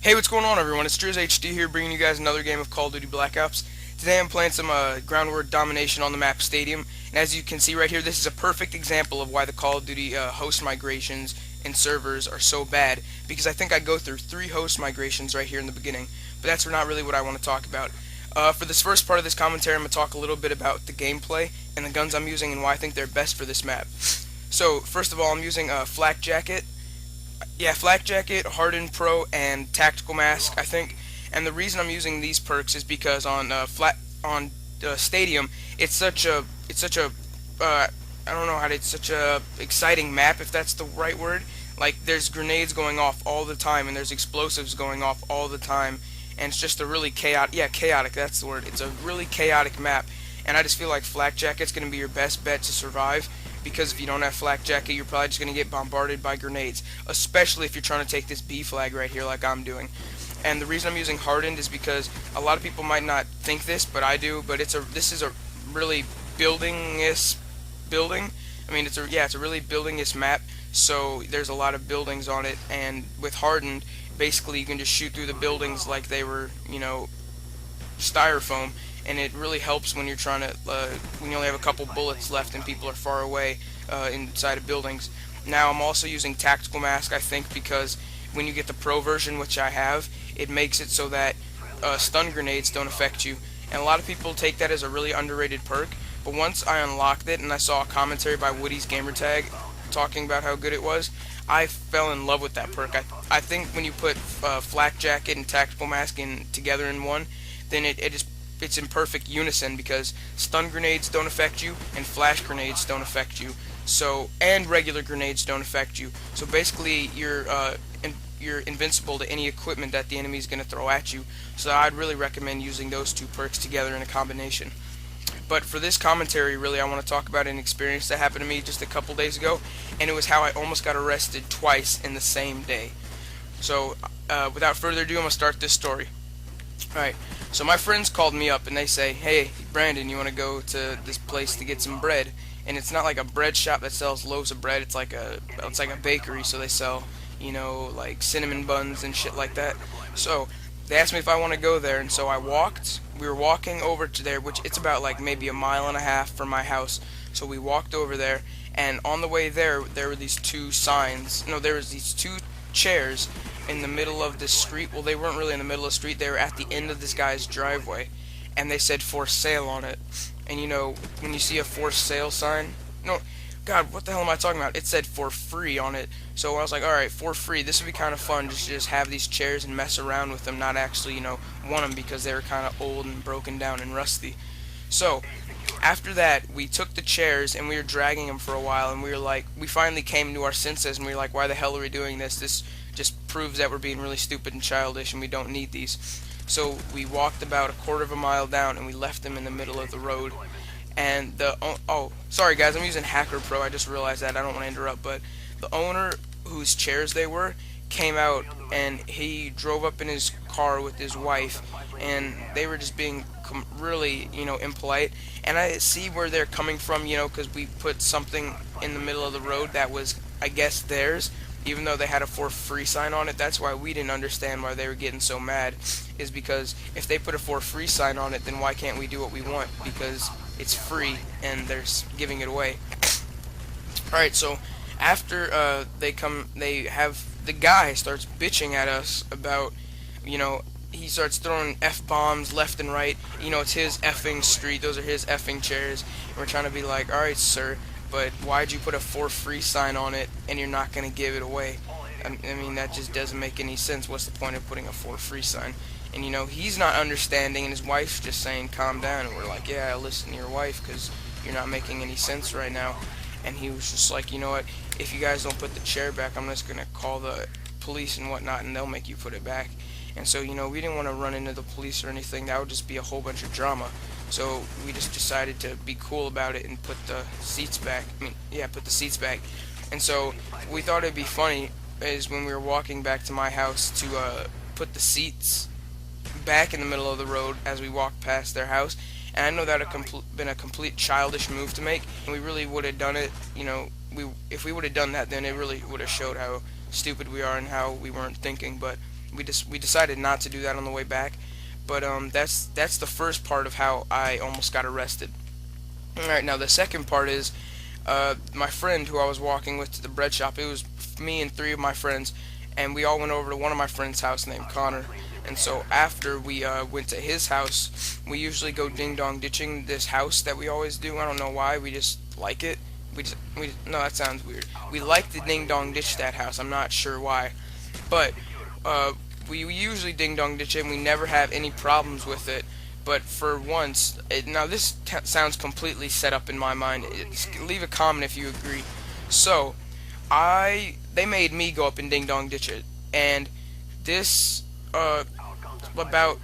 Hey, what's going on, everyone? It's DrizzzHD here, bringing you guys another game of Call of Duty Black Ops. Today I'm playing some ground war domination on the map Stadium, and as you can see right here, this is a perfect example of why the Call of Duty host migrations and servers are so bad, because I think I go through 3 host migrations right here in the beginning, but that's not really what I want to talk about. For this first part of this commentary, I'm going to talk a little bit about the gameplay and the guns I'm using and why I think they're best for this map. So, first of all, I'm using a Flak Jacket. Yeah, Flak Jacket, Hardened Pro, and Tactical Mask, I think. And the reason I'm using these perks is because on Stadium, I don't know it's such a exciting map, if that's the right word. Like, there's grenades going off all the time, and there's explosives going off all the time, and it's just a really chaotic, that's the word. It's a really chaotic map, and I just feel like Flak Jacket's going to be your best bet to survive, because if you don't have Flak Jacket, you're probably just going to get bombarded by grenades, especially if you're trying to take this B flag right here like I'm doing. And the reason I'm using Hardened is because a lot of people might not think this, but I do, but this is a really building. I mean, it's a really buildingist map, so there's a lot of buildings on it, and with Hardened, basically you can just shoot through the buildings like they were, styrofoam, and it really helps when you're trying to when you only have a couple bullets left and people are far away inside of buildings. Now I'm also using Tactical Mask, I think, because when you get the Pro version, which I have, it makes it so that stun grenades don't affect you, and a lot of people take that as a really underrated perk, but once I unlocked it and I saw a commentary by Woody's Gamertag talking about how good it was, I fell in love with that perk. I think when you put Flak Jacket and Tactical Mask together in one, then it's in perfect unison, because stun grenades don't affect you and flash grenades don't affect you. So, and regular grenades don't affect you. So basically, you're invincible to any equipment that the enemy is going to throw at you. So I'd really recommend using those 2 perks together in a combination. But for this commentary, really, I want to talk about an experience that happened to me just a couple days ago, and it was how I almost got arrested twice in the same day. So, without further ado, I'm going to start this story. Alright, so my friends called me up and they say, "Hey, Brandon, you want to go to this place to get some bread?" And it's not like a bread shop that sells loaves of bread, it's like a bakery, so they sell, like cinnamon buns and shit like that. So, they asked me if I want to go there, and so we were walking over to there, which it's about like maybe a mile and a half from my house. So we walked over there, and on the way there were these 2 signs. No, there was these 2 chairs in the middle of the street. Well, they weren't really in the middle of the street, they were at the end of this guy's driveway, and they said "for sale" on it. And when you see a "for sale" sign, no, God, what the hell am I talking about? It said "for free" on it. So I was like, alright, for free, this would be kind of fun, just have these chairs and mess around with them, not actually, want them, because they were kind of old and broken down and rusty. So, after that, we took the chairs and we were dragging them for a while, and we finally came to our senses, and we were like, why the hell are we doing this? This just proves that we're being really stupid and childish, and we don't need these. So we walked about a quarter of a mile down, and we left them in the middle of the road. And sorry guys, I'm using Hacker Pro, I just realized that, I don't want to interrupt, but the owner whose chairs they were came out, and he drove up in his car with his wife, and they were just being really, impolite. And I see where they're coming from, because we put something in the middle of the road that was, I guess, theirs, even though they had a "for free" sign on it. That's why we didn't understand why they were getting so mad, is because if they put a "for free" sign on it, then why can't we do what we want? Because it's free and they're giving it away. Alright, so after the guy starts bitching at us about, he starts throwing F-bombs left and right. It's his effing street, those are his effing chairs. And we're trying to be like, alright, sir, but why'd you put a "for free" sign on it and you're not going to give it away? I mean, that just doesn't make any sense. What's the point of putting a "for free" sign? And he's not understanding, and his wife's just saying calm down, and we're like, yeah, listen to your wife, because you're not making any sense right now. And he was just like, you know what, if you guys don't put the chair back, I'm just going to call the police and whatnot, and they'll make you put it back. And so, we didn't want to run into the police or anything. That would just be a whole bunch of drama. So we just decided to be cool about it and put the seats back. Put the seats back. And so we thought it'd be funny is when we were walking back to my house to put the seats back in the middle of the road as we walked past their house. And I know that would have been a complete childish move to make, and we really would have done it, if we would have done that, then it really would have showed how stupid we are and how we weren't thinking. But we decided not to do that on the way back. But that's the first part of how I almost got arrested. All right, now the second part is my friend who I was walking with to the bread shop. It was me and three of my friends, and we all went over to one of my friend's house named Connor. And so after we went to his house, we usually go ding dong ditching this house that we always do. I don't know why. We just like it. We no, that sounds weird. We like to ding dong ditch that house. I'm not sure why, but we usually ding dong ditch it, and we never have any problems with it. But for once, now this sounds completely set up in my mind. Leave a comment if you agree. So, they made me go up and ding dong ditch it, and this about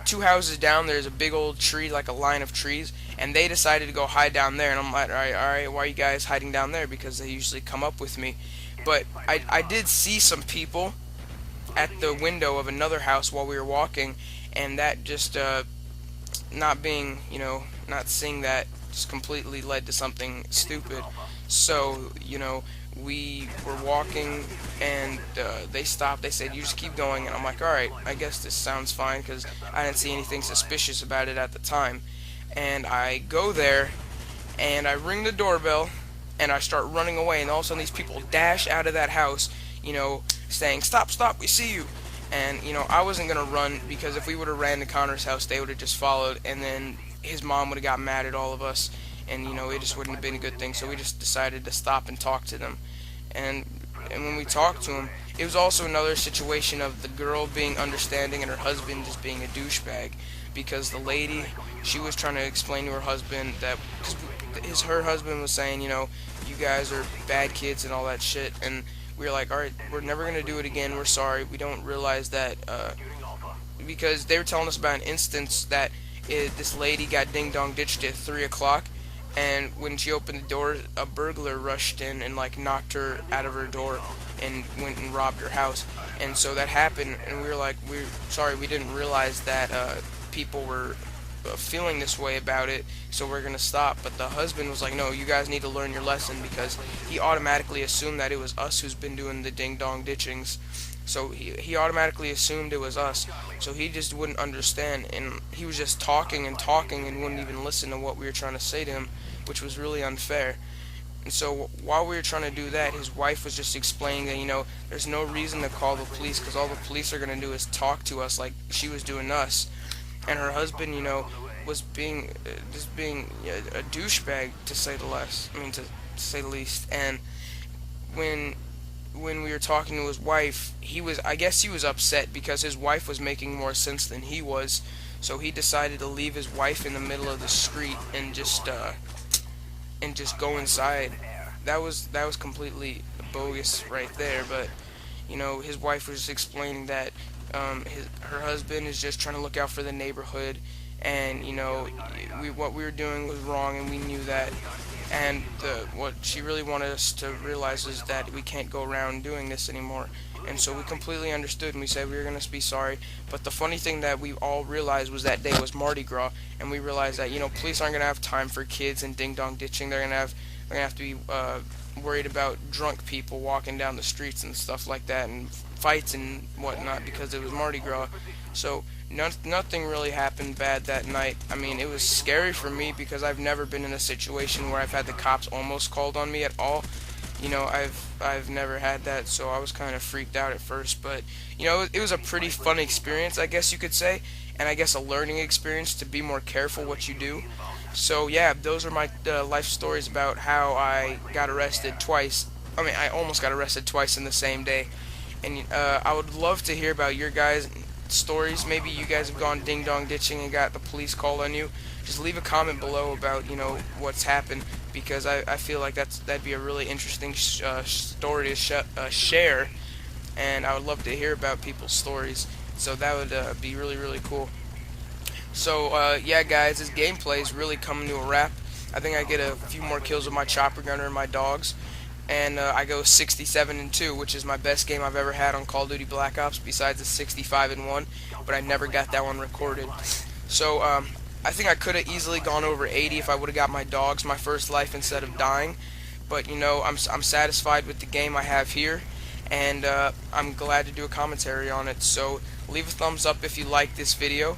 two houses down, there's a big old tree, like a line of trees, and they decided to go hide down there. And I'm like, all right, why are you guys hiding down there? Because they usually come up with me. But I did see some people at the window of another house while we were walking, and that just not being, not seeing that just completely led to something stupid. So, we were walking, and they stopped. They said, "You just keep going." And I'm like, all right, I guess this sounds fine, because I didn't see anything suspicious about it at the time. And I go there, and I ring the doorbell, and I start running away, and all of a sudden these people dash out of that house, saying, "Stop, stop, we see you." And, I wasn't going to run, because if we would have ran to Connor's house, they would have just followed, and then his mom would have got mad at all of us, and, it just wouldn't have been a good thing. So we just decided to stop and talk to them. And when we talked to him, it was also another situation of the girl being understanding and her husband just being a douchebag, because the lady, she was trying to explain to her husband that, because her husband was saying, you guys are bad kids and all that shit, and we were like, alright, we're never going to do it again, we're sorry, we don't realize that, because they were telling us about an instance that this lady got ding-dong ditched at 3 o'clock, and when she opened the door, a burglar rushed in and, knocked her out of her door and went and robbed her house. And so that happened, and we were like, we're sorry, we didn't realize that people were feeling this way about it, so we're gonna stop. But the husband was like, no, you guys need to learn your lesson, because he automatically assumed that it was us who's been doing the ding dong ditchings. So he automatically assumed it was us, so he just wouldn't understand, and he was just talking and talking and wouldn't even listen to what we were trying to say to him, which was really unfair. And so while we were trying to do that, his wife was just explaining that, there's no reason to call the police, because all the police are going to do is talk to us like she was doing us. And her husband, was being just being a douchebag, to say the less. I mean, to say the least. And when we were talking to his wife, I guess he was upset because his wife was making more sense than he was. So he decided to leave his wife in the middle of the street and just go inside. That was completely bogus right there. But his wife was just explaining that her husband is just trying to look out for the neighborhood, and what we were doing was wrong, and we knew that. And what she really wanted us to realize is that we can't go around doing this anymore. And so we completely understood, and we said we were going to be sorry. But the funny thing that we all realized was that day was Mardi Gras, and we realized that police aren't going to have time for kids and ding dong ditching. They're going to have to be worried about drunk people walking down the streets and stuff like that, and fights and whatnot, because it was Mardi Gras. So nothing really happened bad that night. I mean, it was scary for me, because I've never been in a situation where I've had the cops almost called on me at all. I've never had that, so I was kind of freaked out at first. But it was a pretty fun experience, I guess you could say, and I guess a learning experience to be more careful what you do. So yeah, those are my life stories about how I got arrested twice. I mean, I almost got arrested twice in the same day. And I would love to hear about your guys' stories. Maybe you guys have gone ding dong ditching and got the police called on you. Just leave a comment below about what's happened, because I feel like that'd be a really interesting story to share, and I would love to hear about people's stories. So that would be really, really cool. So yeah, guys, this gameplay is really coming to a wrap. I think I get a few more kills with my chopper gunner and my dogs, and I go 67-2, which is my best game I've ever had on Call of Duty Black Ops, besides the 65-1, but I never got that one recorded. So I think I could have easily gone over 80 if I would have got my dogs my first life instead of dying, but I'm satisfied with the game I have here, and I'm glad to do a commentary on it. So leave a thumbs up if you like this video,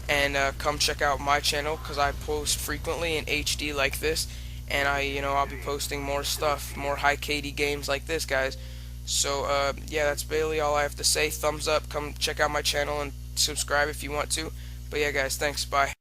and come check out my channel because I post frequently in HD like this, and I'll be posting more stuff, more high KD games like this, guys. So yeah, that's basically all I have to say. Thumbs up, come check out my channel and subscribe if you want to. But yeah, guys, thanks, bye.